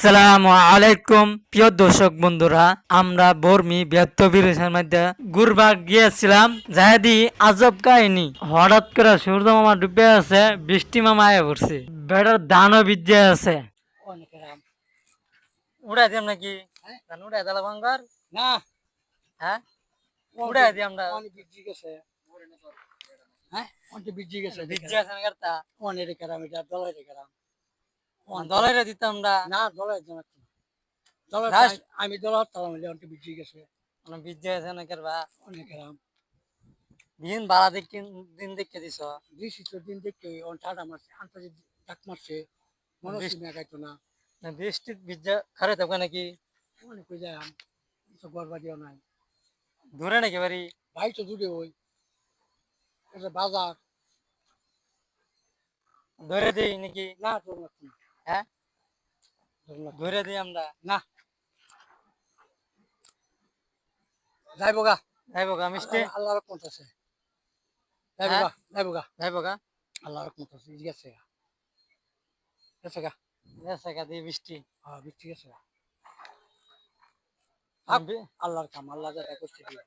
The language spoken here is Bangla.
আসসালামু আলাইকুম প্রিয় দর্শক বন্ধুরা, আমরা বর্মি ব্যর্থ বিরোধের মধ্যে ঘুরবা গিয়েছিলাম। যাইদি আজব কাহিনী, হঠাৎ করে সূর্য মামা ডুবে আছে, বৃষ্টি মামা আয়া পড়ছে, বেটার ধানও ভিজে আছে। উড়াই দিলাম নাকি? ধান উড়াই দিলাম ভাঙ্গার না হ্যাঁ উড়াই দিই আমরা। অনেক বিজি গেছে। হ্যাঁ অনেক বিজি গেছে। ভিজে আছে না কারতা অনেক রেখেরাম এটা দলাই রেখেরাম। দলাইরা দিতাম আমরা না দলাই জানা দলাই আমি দলাই তালাম অনেক বিজি গেছে। ভিজে আছে না কারবা অনেক রাম দিন বাড়া দেখে দিন দেখে দিছ। দিছি তো দিন দেখে অন ঠাডা মারছে আন্তাজি ডাক মারছে মনে হচ্ছে মেঘাইতো না। বৃষ্টি ভিজে খারে থাকবে নাকি? অনেক কই যায় তো বরবাদিও নাই। দূরে নাকি বাড়ি? ভাই তো দূরে ওই এটা বাজার। ধরে দিই নাকি? না তোর না হ্যাঁ ধরে দিই আমরা। না যাইবো গা যাইবো গা মিষ্টি। আল্লাহর রহমত আছে। যাইবো গা যাইবো গা যাইবো গা আল্লাহর রহমত আছে গেছে গা গেছে গা গেছে গা দিয়ে বৃষ্টি। হ্যাঁ বৃষ্টি গেছে গা। আল্লাহর কাম আল্লাহ যা করছে দিয়ে